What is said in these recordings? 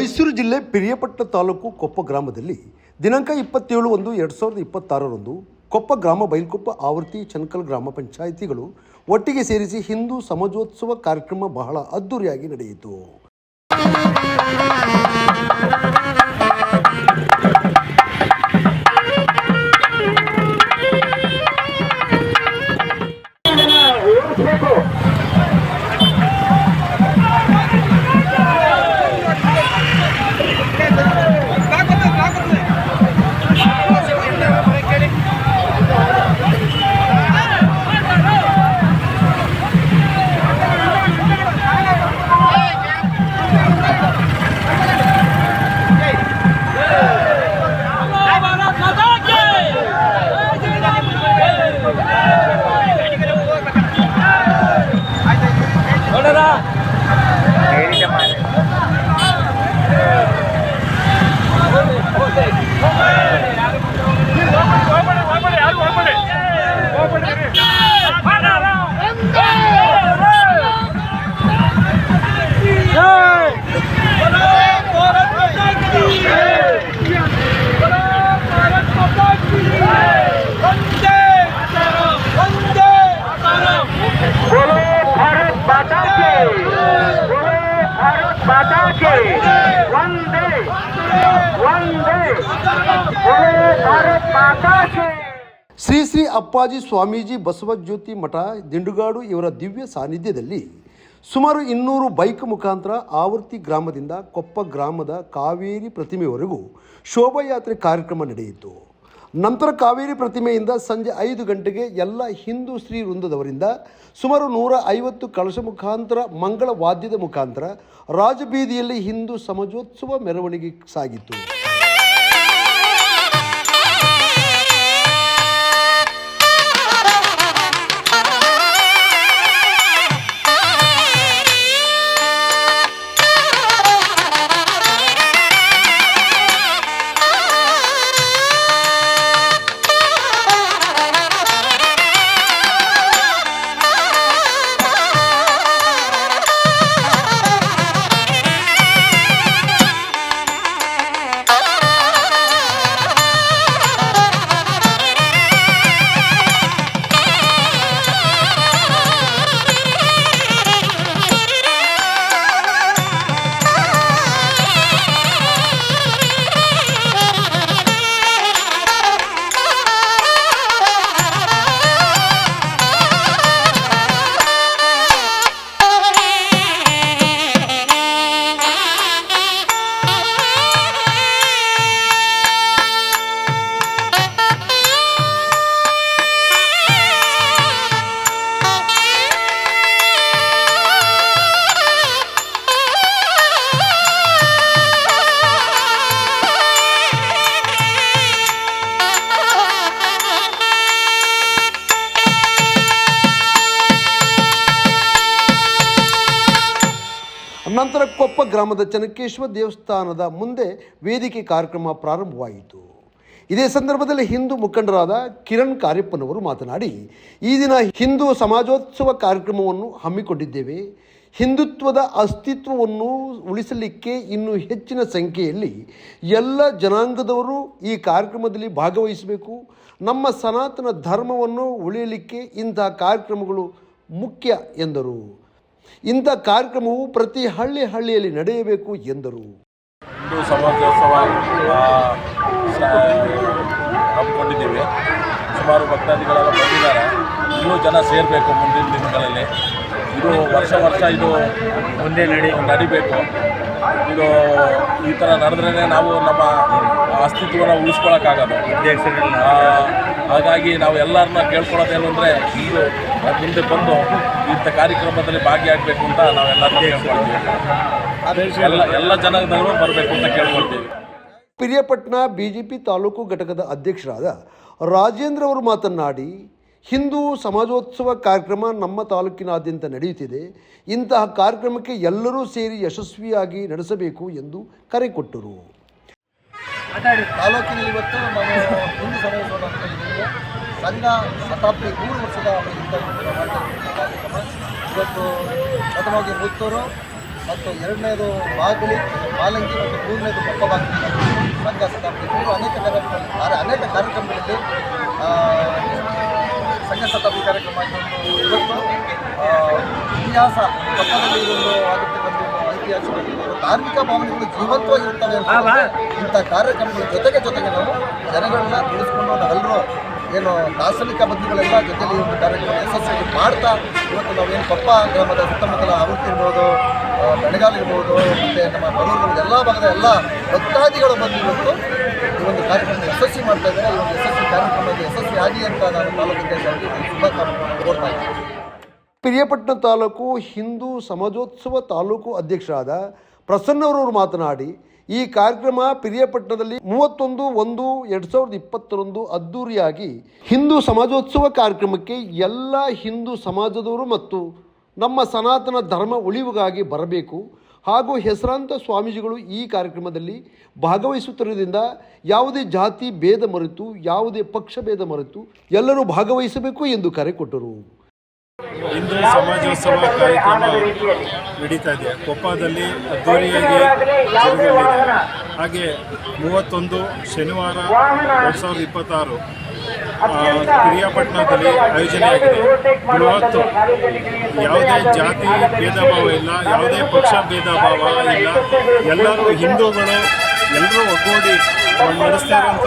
ಮೈಸೂರು ಜಿಲ್ಲೆ ಪಿರಿಯಾಪಟ್ಟಣ ತಾಲೂಕು ಕೊಪ್ಪ ಗ್ರಾಮದಲ್ಲಿ ದಿನಾಂಕ 27/1/2026 ಕೊಪ್ಪ ಗ್ರಾಮ ಬೈಲ್ಕೊಪ್ಪ ಆವರ್ತಿ ಚನ್ಕಲ್ ಗ್ರಾಮ ಪಂಚಾಯಿತಿಗಳು ಒಟ್ಟಿಗೆ ಸೇರಿಸಿ ಹಿಂದೂ ಸಮಾಜೋತ್ಸವ ಕಾರ್ಯಕ್ರಮ ಬಹಳ ಅದ್ದೂರಿಯಾಗಿ ನಡೆಯಿತು. ಶ್ರೀ ಶ್ರೀ ಅಪ್ಪಾಜಿ ಸ್ವಾಮೀಜಿ ಬಸವಜ್ಯೋತಿ ಮಠ ದಿಂಡುಗಾಡು ಇವರ ದಿವ್ಯ ಸಾನ್ನಿಧ್ಯದಲ್ಲಿ ಸುಮಾರು 200 ಬೈಕ್ ಮುಖಾಂತರ ಆವರ್ತಿ ಗ್ರಾಮದಿಂದ ಕೊಪ್ಪ ಗ್ರಾಮದ ಕಾವೇರಿ ಪ್ರತಿಮೆಯವರೆಗೂ ಶೋಭಾಯಾತ್ರೆ ಕಾರ್ಯಕ್ರಮ ನಡೆಯಿತು. ನಂತರ ಕಾವೇರಿ ಪ್ರತಿಮೆಯಿಂದ ಸಂಜೆ 5 ಗಂಟೆಗೆ ಎಲ್ಲ ಹಿಂದೂ ಶ್ರೀ ವೃಂದದವರಿಂದ ಸುಮಾರು 150 ಕಳಶ ಮುಖಾಂತರ ಮಂಗಳ ವಾದ್ಯದ ಮುಖಾಂತರ ರಾಜಬೀದಿಯಲ್ಲಿ ಹಿಂದೂ ಸಮಾಜೋತ್ಸವ ಮೆರವಣಿಗೆ ಸಾಗಿತು. ನಂತರ ಕೊಪ್ಪ ಗ್ರಾಮದ ಚನ್ನಕೇಶ್ವರ ದೇವಸ್ಥಾನದ ಮುಂದೆ ವೇದಿಕೆ ಕಾರ್ಯಕ್ರಮ ಪ್ರಾರಂಭವಾಯಿತು. ಇದೇ ಸಂದರ್ಭದಲ್ಲಿ ಹಿಂದೂ ಮುಖಂಡರಾದ ಕಿರಣ್ ಕಾರ್ಯಪ್ಪನವರು ಮಾತನಾಡಿ, ಈ ದಿನ ಹಿಂದೂ ಸಮಾಜೋತ್ಸವ ಕಾರ್ಯಕ್ರಮವನ್ನು ಹಮ್ಮಿಕೊಂಡಿದ್ದೇವೆ. ಹಿಂದುತ್ವದ ಅಸ್ತಿತ್ವವನ್ನು ಉಳಿಸಲಿಕ್ಕೆ ಇನ್ನೂ ಹೆಚ್ಚಿನ ಸಂಖ್ಯೆಯಲ್ಲಿ ಎಲ್ಲ ಜನಾಂಗದವರು ಈ ಕಾರ್ಯಕ್ರಮದಲ್ಲಿ ಭಾಗವಹಿಸಬೇಕು. ನಮ್ಮ ಸನಾತನ ಧರ್ಮವನ್ನು ಉಳಿಯಲಿಕ್ಕೆ ಇಂತಹ ಕಾರ್ಯಕ್ರಮಗಳು ಮುಖ್ಯ ಎಂದರು. ಇಂಥ ಕಾರ್ಯಕ್ರಮವು ಪ್ರತಿ ಹಳ್ಳಿಯಲ್ಲಿ ನಡೆಯಬೇಕು ಎಂದರು. ಹಿಂದೂ ಸಮಾಜೋತ್ಸವ ಹಮ್ಮಿಕೊಂಡಿದ್ದೀವಿ. ಸುಮಾರು ಭಕ್ತಾದಿಗಳೆಲ್ಲ ಬಂದಿದ್ದಾರೆ. ಇನ್ನೂ ಜನ ಸೇರಬೇಕು ಮುಂದಿನ ದಿನಗಳಲ್ಲಿ. ಇದು ವರ್ಷ ಇದು ಮುಂದೆ ನಡಿಬೇಕು. ಇದು ಈ ಥರ ನಡೆದ್ರೇ ನಾವು ನಮ್ಮ ಅಸ್ತಿತ್ವನ ಉಳಿಸ್ಕೊಳ್ಳೋಕ್ಕಾಗೋದು. ಹಾಗಾಗಿ ನಾವು ಎಲ್ಲರನ್ನ ಕೇಳ್ಕೊಳ್ಳೋದೇನು ಅಂದರೆ, ಇದು ಮುಂದೆ ಬಂದು ಇಂಥ ಕಾರ್ಯಕ್ರಮದಲ್ಲಿ ಭಾಗಿಯಾಗಬೇಕು ಅಂತ ನಾವೆಲ್ಲರನ್ನೂ ಕೇಳ್ಕೊಳ್ತೀವಿ. ಎಲ್ಲ ಜನಾಂಗದವರು ಬರಬೇಕು ಅಂತ ಕೇಳ್ಕೊಳ್ತೀವಿ. ಪಿರಿಯಾಪಟ್ಟಣ ಬಿಜೆಪಿ ತಾಲೂಕು ಘಟಕದ ಅಧ್ಯಕ್ಷರಾದ ರಾಜೇಂದ್ರ ಅವರು ಮಾತನಾಡಿ, ಹಿಂದೂ ಸಮಾಜೋತ್ಸವ ಕಾರ್ಯಕ್ರಮ ನಮ್ಮ ತಾಲೂಕಿನಾದ್ಯಂತ ನಡೆಯುತ್ತಿದೆ. ಇಂತಹ ಕಾರ್ಯಕ್ರಮಕ್ಕೆ ಎಲ್ಲರೂ ಸೇರಿ ಯಶಸ್ವಿಯಾಗಿ ನಡೆಸಬೇಕು ಎಂದು ಕರೆ ಕೊಟ್ಟರು. ತಾಲೂಕಿನಲ್ಲಿ ಇವತ್ತು ನಾವು ಹಿಂದೂ ಸಮಾಜೋತ್ಸವ ಸಂಘ ಶತಾಬ್ದಿ 3 ವರ್ಷದ ಕಾರ್ಯಕ್ರಮ ಇವತ್ತು ಪ್ರಥಮವಾಗಿ ಮುತ್ತೂರು ಮತ್ತು ಎರಡನೇದು ಬಾಗುಳಿ ಮಾಲಂಗಿ ಮತ್ತು ಮೂರನೇದು ಕೊಪ್ಪ ಬಾಗಿಲು ಸಂಘ ಶತಾಬ್ದಿ ಇವು ಅನೇಕ ಕಾರ್ಯಕ್ರಮಗಳಲ್ಲಿ ಸಂಘ ಶತಾಬ್ದಿ ಕಾರ್ಯಕ್ರಮ ಇವತ್ತು ಇತಿಹಾಸ ಕೊಪ್ಪದಲ್ಲಿ ಒಂದು ಆಗಿರ್ತಕ್ಕಂಥ ಐತಿಹಾಸಿಕ ಧಾರ್ಮಿಕ ಭಾವನೆಗಳು ಜೀವಂತವಾಗಿರುತ್ತವೆ ಅಂತ ಇಂಥ ಕಾರ್ಯಕ್ರಮಗಳ ಜೊತೆಗೆ ನಾವು ಜನಗಳನ್ನ ತಿಳಿಸ್ಕೊಂಡು ನಾವೆಲ್ಲರೂ ಏನು ದಾರ್ಶನಿಕ ಬಂಧುಗಳೆಲ್ಲ ಜೊತೆಲಿ ಈ ಒಂದು ಕಾರ್ಯಕ್ರಮ ಯಶಸ್ವಿಯಾಗಿ ಮಾಡ್ತಾ ಇವತ್ತು ನಾವೇನು ಕೊಪ್ಪ ಗ್ರಾಮದ ಸುತ್ತಮುತ್ತಲ ಆವೃತ್ತಿ ಇರ್ಬೋದು, ಬೆಳಗಾವಿ ಇರ್ಬೋದು, ಮತ್ತು ನಮ್ಮ ಬಡವರು ಎಲ್ಲ ಭಾಗದ ಎಲ್ಲ ಭಕ್ತಾದಿಗಳು ಬಂದು ಇವತ್ತು ಈ ಒಂದು ಕಾರ್ಯಕ್ರಮ ಯಶಸ್ವಿ ಮಾಡ್ತಾ ಇದ್ದಾರೆ. ಈ ಒಂದು ಯಶಸ್ವಿ ಕಾರ್ಯಕ್ರಮದಲ್ಲಿ ಯಶಸ್ವಿ ಆಗಿ ಅಂತ ನಾನು ತಾಲೂಕು ಅಧ್ಯಕ್ಷರಾಗಿ ಶುಭಾಕಾಂಕ್ಷೆ ಕೋರ್ತಾ ಇದ್ದೀನಿ. ಪಿರಿಯಾಪಟ್ಟಣ ತಾಲೂಕು ಹಿಂದೂ ಸಮಾಜೋತ್ಸವ ತಾಲೂಕು ಅಧ್ಯಕ್ಷರಾದ ಪ್ರಸನ್ನರವರು ಮಾತನಾಡಿ, ಈ ಕಾರ್ಯಕ್ರಮ ಪಿರಿಯಾಪಟ್ಟಣದಲ್ಲಿ 31/1/2020 ಅದ್ದೂರಿಯಾಗಿ ಹಿಂದೂ ಸಮಾಜೋತ್ಸವ ಕಾರ್ಯಕ್ರಮಕ್ಕೆ ಎಲ್ಲ ಹಿಂದೂ ಸಮಾಜದವರು ಮತ್ತು ನಮ್ಮ ಸನಾತನ ಧರ್ಮ ಉಳಿವಿಗಾಗಿ ಬರಬೇಕು ಹಾಗೂ ಹೆಸರಾಂತ ಸ್ವಾಮೀಜಿಗಳು ಈ ಕಾರ್ಯಕ್ರಮದಲ್ಲಿ ಭಾಗವಹಿಸುತ್ತಿರುವುದರಿಂದ ಯಾವುದೇ ಜಾತಿ ಭೇದ ಮರೆತು ಯಾವುದೇ ಪಕ್ಷ ಭೇದ ಮರೆತು ಎಲ್ಲರೂ ಭಾಗವಹಿಸಬೇಕು ಎಂದು ಕರೆ ಕೊಟ್ಟರು. ಹಿಂದೂ ಸಮಾಜೋತ್ಸವ ಕಾರ್ಯಕ್ರಮ ನಡೀತಾ ಇದೆ. ಕೊಪ್ಪದಲ್ಲಿ ಅದ್ದೂರಿಯಾಗಿ ಜರುಗಲಿದೆ. ಹಾಗೆ 31 ಶನಿವಾರ 2026 ಪಿರಿಯಾಪಟ್ಟಣದಲ್ಲಿ ಆಯೋಜನೆಯಾಗಿದೆ. ಇವತ್ತು ಯಾವುದೇ ಜಾತಿ ಭೇದ ಭಾವ ಇಲ್ಲ, ಯಾವುದೇ ಪಕ್ಷ ಭೇದ ಭಾವ ಇಲ್ಲ. ಎಲ್ಲರೂ ಹಿಂದೂಗಳು ಎಲ್ಲರೂ ಒಗ್ಗೂಡಿ ನಡೆಸ್ತಾ ಇರುವಂಥ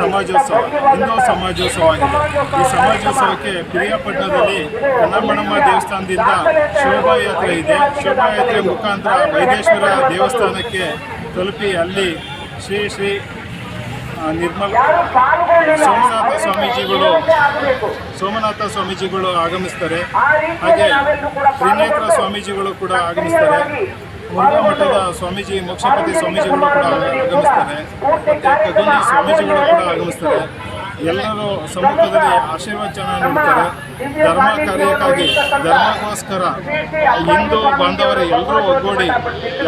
ಸಮಾಜೋತ್ಸವ ಹಿಂದೂ ಸಮಾಜೋತ್ಸವ ಆಗಿದೆ. ಈ ಸಮಾಜೋತ್ಸವಕ್ಕೆ ಪಿರಿಯಾಪಟ್ಟಣದಲ್ಲಿ ಕನ್ನಂಬಣ್ಣಮ್ಮ ದೇವಸ್ಥಾನದಿಂದ ಶೋಭಾಯಾತ್ರೆ ಇದೆ. ಶೋಭಾಯಾತ್ರೆ ಮುಖಾಂತರ ವೈದೇಶ್ವರ ದೇವಸ್ಥಾನಕ್ಕೆ ತಲುಪಿ ಅಲ್ಲಿ ಶ್ರೀ ನಿರ್ಮಲ ಸೋಮನಾಥ ಸ್ವಾಮೀಜಿಗಳು ಆಗಮಿಸ್ತಾರೆ. ಹಾಗೆ ತ್ರಿನೇತ್ರ ಸ್ವಾಮೀಜಿಗಳು ಕೂಡ ಆಗಮಿಸ್ತಾರೆ. ಮುರುಘಾ ಮಠದ ಸ್ವಾಮೀಜಿ ಮೋಕ್ಷಪತಿ ಸ್ವಾಮೀಜಿಗಳು ಕೂಡ ಆಗಮಿಸ್ತಾರೆ. ಮತ್ತು ಕಗುಂದಿ ಸ್ವಾಮೀಜಿಗಳು ಕೂಡ ಆಗಮಿಸ್ತಾರೆ. ಎಲ್ಲರೂ ಸಮ್ಮುಖದಲ್ಲಿ ಆಶೀರ್ವಚನ ನೀಡ್ತಾರೆ. ಧರ್ಮ ಕಾರ್ಯಕ್ಕಾಗಿ ಧರ್ಮಕ್ಕೋಸ್ಕರ ಹಿಂದೂ ಬಾಂಧವರ ಎಲ್ಲರೂ ಒಗ್ಗೂಡಿ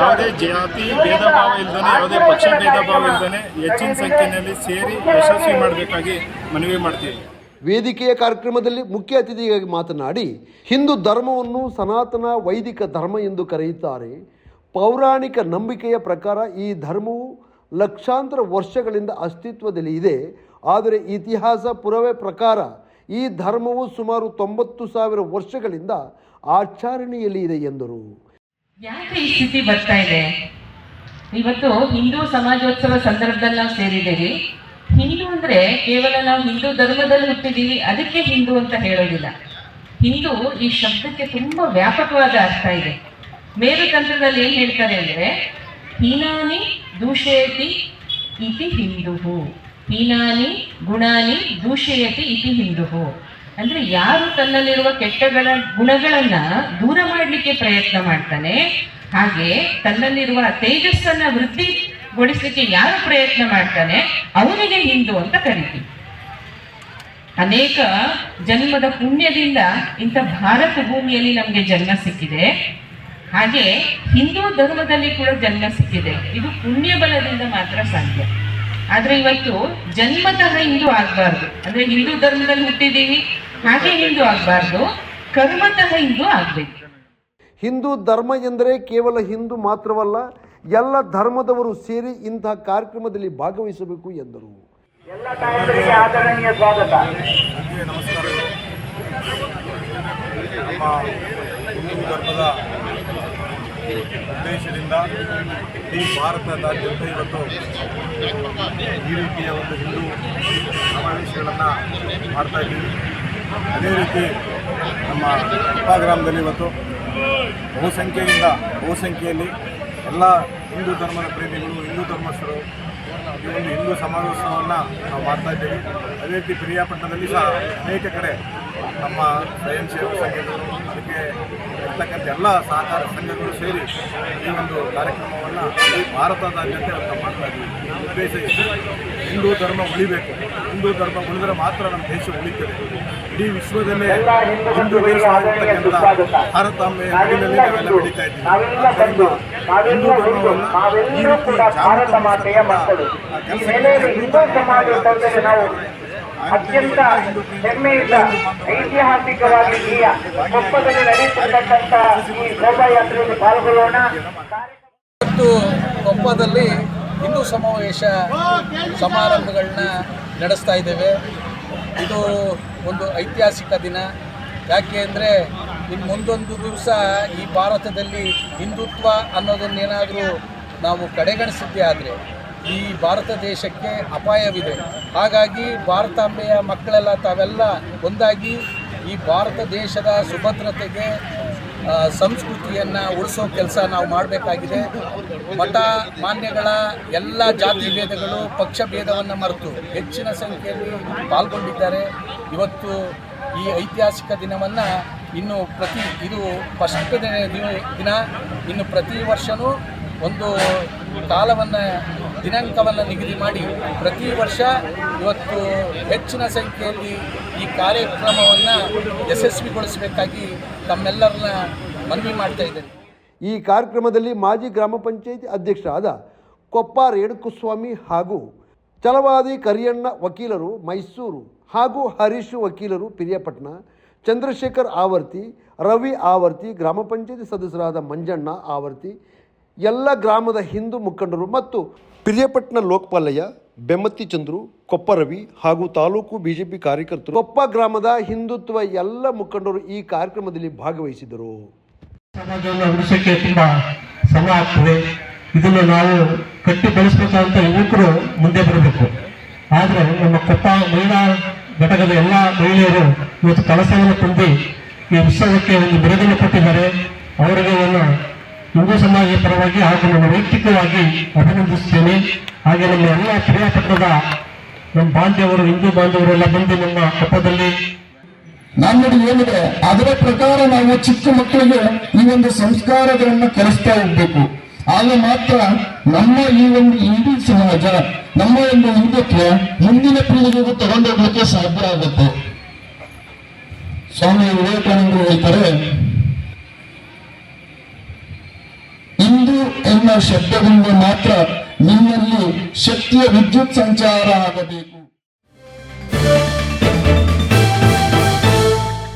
ಯಾವುದೇ ಜಾತಿ ಭೇದ ಭಾವ ಇಲ್ಲದೇ ಯಾವುದೇ ಪಕ್ಷ ಭೇದ ಭಾವ ಇಲ್ಲದೇ ಹೆಚ್ಚಿನ ಸಂಖ್ಯೆಯಲ್ಲಿ ಸೇರಿ ಯಶಸ್ವಿ ಮಾಡಬೇಕಾಗಿ ಮನವಿ ಮಾಡ್ತೀವಿ. ವೇದಿಕೆಯ ಕಾರ್ಯಕ್ರಮದಲ್ಲಿ ಮುಖ್ಯ ಅತಿಥಿಯಾಗಿ ಮಾತನಾಡಿ, ಹಿಂದೂ ಧರ್ಮವನ್ನು ಸನಾತನ ವೈದಿಕ ಧರ್ಮ ಎಂದು ಕರೆಯುತ್ತಾರೆ. ಪೌರಾಣಿಕ ನಂಬಿಕೆಯ ಪ್ರಕಾರ ಈ ಧರ್ಮವು ಲಕ್ಷಾಂತರ ವರ್ಷಗಳಿಂದ ಅಸ್ತಿತ್ವದಲ್ಲಿ ಇದೆ. ಆದರೆ ಇತಿಹಾಸ ಪುರಾವೆ ಪ್ರಕಾರ ಈ ಧರ್ಮವು ಸುಮಾರು 90,000 ವರ್ಷಗಳಿಂದ ಆಚರಣೆಯಲ್ಲಿ ಇದೆ ಎಂದರು. ಯಾಕೆ ಈ ಸ್ಥಿತಿ ಬರ್ತಾ ಇದೆ? ಇವತ್ತು ಹಿಂದೂ ಸಮಾಜೋತ್ಸವ ಸಂದರ್ಭದಲ್ಲಿ ನಾವು ಸೇರಿದ್ದೇವೆ. ಹಿಂದೂ ಅಂದ್ರೆ ಕೇವಲ ನಾವು ಹಿಂದೂ ಧರ್ಮದಲ್ಲಿ ಹುಟ್ಟಿದ್ದೀವಿ ಅದಕ್ಕೆ ಹಿಂದೂ ಅಂತ ಹೇಳೋದಿಲ್ಲ. ಹಿಂದೂ ಈ ಶಬ್ದಕ್ಕೆ ತುಂಬಾ ವ್ಯಾಪಕವಾದ ಅರ್ಥ ಇದೆ. ಮೇರುತಂತ್ರದಲ್ಲಿ ಏನ್ ಹೇಳ್ತಾರೆ ಅಂದ್ರೆ, ಹೀನಾನಿ ದೂಷಯತಿ ಇತಿ ಹಿಂದೂ, ಹೀನಾನಿ ಗುಣಾನಿ ದೂಷಯತಿ ಇತಿ ಹಿಂದೂ. ಅಂದ್ರೆ ಯಾರು ತನ್ನಲ್ಲಿರುವ ಕೆಟ್ಟಗಳ ಗುಣಗಳನ್ನ ದೂರ ಮಾಡಲಿಕ್ಕೆ ಪ್ರಯತ್ನ ಮಾಡ್ತಾನೆ, ಹಾಗೆ ತನ್ನಲ್ಲಿರುವ ತೇಜಸ್ಸನ್ನ ವೃದ್ಧಿಗೊಳಿಸಲಿಕ್ಕೆ ಯಾರು ಪ್ರಯತ್ನ ಮಾಡ್ತಾನೆ ಅವನಿಗೆ ಹಿಂದೂ ಅಂತ ಕರಿತೀವಿ. ಅನೇಕ ಜನ್ಮದ ಪುಣ್ಯದಿಂದ ಇಂಥ ಭಾರತ ಭೂಮಿಯಲ್ಲಿ ನಮಗೆ ಜನ್ಮ ಸಿಕ್ಕಿದೆ. ಹಾಗೆ ಹಿಂದೂ ಧರ್ಮದಲ್ಲಿ ಕೂಡ ಜನ್ಮ ಸಿಕ್ಕಿದೆ. ಇದು ಪುಣ್ಯ ಬಲದಿಂದ ಮಾತ್ರ ಸಾಧ್ಯ. ಆದ್ರೆ ಇವತ್ತು ಜನ್ಮತಃ ಹಿಂದೂ ಆಗ್ಬಾರ್ದು. ಅಂದ್ರೆ ಹಿಂದೂ ಧರ್ಮದಲ್ಲಿ ಹುಟ್ಟಿದ್ದೀವಿ ಹಾಗೆ ಹಿಂದೂ ಆಗ್ಬಾರ್ದು, ಕರ್ಮತಃ ಹಿಂದೂ ಆಗ್ಬೇಕು. ಹಿಂದೂ ಧರ್ಮ ಎಂದರೆ ಕೇವಲ ಹಿಂದೂ ಮಾತ್ರವಲ್ಲ, ಎಲ್ಲ ಧರ್ಮದವರು ಸೇರಿ ಇಂತಹ ಕಾರ್ಯಕ್ರಮದಲ್ಲಿ ಭಾಗವಹಿಸಬೇಕು ಎಂದರು. ನಮಸ್ಕಾರಗಳು. ನಮ್ಮ ಹಿಂದೂ ಧರ್ಮದ ಉದ್ದೇಶದಿಂದ ಈ ಭಾರತದಾದ್ಯಂತ ಇವತ್ತು ಈ ರೀತಿಯ ಒಂದು ಹಿಂದೂ ಸಮಾವೇಶಗಳನ್ನು ಮಾಡ್ತಾ ಇದ್ದೀವಿ. ಅದೇ ರೀತಿ ನಮ್ಮ ಕೊಪ್ಪ ಗ್ರಾಮದಲ್ಲಿ ಇವತ್ತು ಬಹುಸಂಖ್ಯೆಯಲ್ಲಿ ಎಲ್ಲ ಹಿಂದೂ ಧರ್ಮದ ಪ್ರೇಮಿಗಳು, ಹಿಂದೂ ಧರ್ಮಸ್ಥರು ಈ ಒಂದು ಹಿಂದೂ ಸಮಾವೇಶವನ್ನು ನಾವು ಮಾಡ್ತಾ ಇದ್ದೀವಿ. ಅದೇ ರೀತಿ ಪಿರಿಯಾಪಟ್ಟಣದಲ್ಲಿ ಸಹ ಅನೇಕ ಕಡೆ ನಮ್ಮ ಸ್ವಯಂ ಸೇವಕ ಸಂಘಗಳು, ಅದಕ್ಕೆ ಇರ್ತಕ್ಕಂಥ ಎಲ್ಲ ಸಹಕಾರ ಸಂಘಗಳು ಸೇರಿ ಈ ಒಂದು ಕಾರ್ಯಕ್ರಮವನ್ನು ಈ ಭಾರತದಾದ್ಯಂತ ನಾವು ಮಾಡ್ತಾ ಇದ್ದೀವಿ. ಉದ್ದೇಶ ಹಿಂದೂ ಧರ್ಮ ಉಳಿಬೇಕು. ಹಿಂದೂ ಧರ್ಮ ಉಳಿದರೆ ಮಾತ್ರ ನಮ್ಮ ದೇಶ ಉಳಿತದೆ. ಇಡೀ ವಿಶ್ವದಲ್ಲೇ ಹಿಂದೂ ದೇಶವಾಗಿರ್ತಕ್ಕಂಥ ಭಾರತಾಂಬೆಯ ಮಡಿಲಲ್ಲಿ ನಾವೆಲ್ಲ ಬೆಳೀತಾ ಇದ್ದೀವಿ. ಆದ್ದರಿಂದ ಹಿಂದೂ ಧರ್ಮವನ್ನು ಈ ರೀತಿ ಜಾಗೃತ ಅತ್ಯಂತ ಹೆಮ್ಮೆಯಿಂದ ಐತಿಹಾಸಿಕವಾಗಿ ಈ ಕೊಪ್ಪದಲ್ಲಿ ನಡೆಯತಕ್ಕಂಥ ಈ ಶೋಭಾಯಾತ್ರೆಯಲ್ಲಿ ಪಾಲ್ಗೊಳ್ಳೋಣ. ಇವತ್ತು ಕೊಪ್ಪದಲ್ಲಿ ಹಿಂದೂ ಸಮಾವೇಶ ಸಮಾರಂಭಗಳನ್ನ ನಡೆಸ್ತಾ ಇದ್ದೇವೆ. ಇದು ಒಂದು ಐತಿಹಾಸಿಕ ದಿನ. ಯಾಕೆ ಅಂದರೆ ಇನ್ನು ಮುಂದೊಂದು ದಿವಸ ಈ ಭಾರತದಲ್ಲಿ ಹಿಂದುತ್ವ ಅನ್ನೋದನ್ನೇನಾದರೂ ನಾವು ಕಡೆಗಣಿಸಿದ್ದೇ ಆದರೆ ಈ ಭಾರತ ದೇಶಕ್ಕೆ ಅಪಾಯವಿದೆ. ಹಾಗಾಗಿ ಭಾರತಾಂಬೆಯ ಮಕ್ಕಳೆಲ್ಲ ತಾವೆಲ್ಲ ಒಂದಾಗಿ ಈ ಭಾರತ ದೇಶದ ಸುಭದ್ರತೆಗೆ ಸಂಸ್ಕೃತಿಯನ್ನು ಉಳಿಸೋ ಕೆಲಸ ನಾವು ಮಾಡಬೇಕಾಗಿದೆ. ಮಠ ಮಾನ್ಯಗಳ ಎಲ್ಲ ಜಾತಿ ಭೇದಗಳು ಪಕ್ಷ ಭೇದವನ್ನು ಮರೆತು ಹೆಚ್ಚಿನ ಸಂಖ್ಯೆಯಲ್ಲಿ ಪಾಲ್ಗೊಂಡಿದ್ದಾರೆ. ಇವತ್ತು ಈ ಐತಿಹಾಸಿಕ ದಿನವನ್ನು ಇದು ಫಸ್ಟ್ ದಿನ. ಇನ್ನು ಪ್ರತಿ ವರ್ಷವೂ ಒಂದು ಕಾಲವನ್ನು ದಿನಾಂಕವನ್ನು ನಿಗದಿ ಮಾಡಿ ಪ್ರತಿ ವರ್ಷ ಇವತ್ತು ಹೆಚ್ಚಿನ ಸಂಖ್ಯೆಯಲ್ಲಿ ಈ ಕಾರ್ಯಕ್ರಮವನ್ನು ಯಶಸ್ವಿಗೊಳಿಸಬೇಕಾಗಿ ತಮ್ಮೆಲ್ಲರನ್ನ ಮನವಿ ಮಾಡ್ತಾ ಇದ್ದೇನೆ. ಈ ಕಾರ್ಯಕ್ರಮದಲ್ಲಿ ಮಾಜಿ ಗ್ರಾಮ ಪಂಚಾಯಿತಿ ಅಧ್ಯಕ್ಷರಾದ ಕೊಪ್ಪ ರೇಣುಕುಸ್ವಾಮಿ ಹಾಗೂ ಛಲವಾದಿ ಕರಿಯಣ್ಣ ವಕೀಲರು ಮೈಸೂರು ಹಾಗೂ ಹರೀಶ್ ವಕೀಲರು ಪಿರಿಯಾಪಟ್ಟಣ, ಚಂದ್ರಶೇಖರ್ ಆವರ್ತಿ, ರವಿ ಆವರ್ತಿ, ಗ್ರಾಮ ಪಂಚಾಯಿತಿ ಸದಸ್ಯರಾದ ಮಂಜಣ್ಣ ಆವರ್ತಿ, ಎಲ್ಲ ಗ್ರಾಮದ ಹಿಂದೂ ಮುಖಂಡರು ಮತ್ತು ಪಿರಿಯಾಪಟ್ಟಣ ಲೋಕಪಾಲಯ್ಯ, ಬೆಮ್ಮತ್ತಿ ಚಂದ್ರು, ಕೊಪ್ಪ ರವಿ ಹಾಗೂ ತಾಲೂಕು ಬಿಜೆಪಿ ಕಾರ್ಯಕರ್ತರು, ಕೊಪ್ಪ ಗ್ರಾಮದ ಹಿಂದುತ್ವ ಎಲ್ಲ ಮುಖಂಡರು ಈ ಕಾರ್ಯಕ್ರಮದಲ್ಲಿ ಭಾಗವಹಿಸಿದರು. ಸಮಾಜವನ್ನು ಉಳಿಸೋಕ್ಕೆ ತುಂಬಾ ಶ್ರಮ ಆಗ್ತದೆ. ಇದನ್ನು ನಾವು ಕಟ್ಟಿ ಬೆಳೆಸಬೇಕಾದಂತ ಯುವಕರು ಮುಂದೆ ಬರಬೇಕು. ಆದರೆ ನಮ್ಮ ಕೊಪ್ಪ ಮಹಿಳಾ ಘಟಕದ ಎಲ್ಲ ಮಹಿಳೆಯರು ಇವತ್ತು ಕೆಲಸವನ್ನು ತುಂಬಿ ಈ ಉತ್ಸವಕ್ಕೆ ಒಂದು ಬಿರುದನ್ನು ಕೊಟ್ಟಿದ್ದಾರೆ. ಅವರಿಗೆ ನಾನು ಹಿಂದೂ ಸಮಾಜದ ಪರವಾಗಿ ಹಾಗೂ ನಮ್ಮ ವೈಯಕ್ತಿಕವಾಗಿ ಅಭಿನಂದಿಸುತ್ತೇನೆ. ಹಾಗೆ ನಮ್ಮ ಎಲ್ಲ ಪಿರಿಯಾಪಟ್ಟಣದ ನಮ್ಮ ಬಾಂಧವರು, ಹಿಂದೂ ಬಾಂಧವರೆಲ್ಲ ಬಂದು ನಮ್ಮ ಕೊಪ್ಪದಲ್ಲಿ ನಾಣ್ಣುಡಿ ಏನಿದೆ ಅದರ ಪ್ರಕಾರ ನಾವು ಚಿಕ್ಕ ಮಕ್ಕಳಿಗೆ ಈ ಒಂದು ಸಂಸ್ಕಾರಗಳನ್ನು ಕಲಿಸ್ತಾ ಹೋಗ್ಬೇಕು. ಆಗ ಮಾತ್ರ ನಮ್ಮ ಈ ಒಂದು ಹಿಂದೂ ಸಮಾಜ, ನಮ್ಮ ಒಂದು ಹಿಂದುತ್ವ ಮುಂದಿನ ಪೀಳಿಗೆಗೂ ತಗೊಂಡೋಗ್ಲಿಕ್ಕೆ ಸಾಧ್ಯ ಆಗುತ್ತೆ. ಸ್ವಾಮಿ ವಿವೇಕಾನಂದರು ಹೇಳ್ತಾರೆ, ಹಿಂದೂ ಎನ್ನುವ ಶಬ್ದದಿಂದ ಮಾತ್ರ ನಿಮ್ಮಲ್ಲಿ ಶಕ್ತಿಯ ವಿದ್ಯುತ್ ಸಂಚಾರ ಆಗಬೇಕು.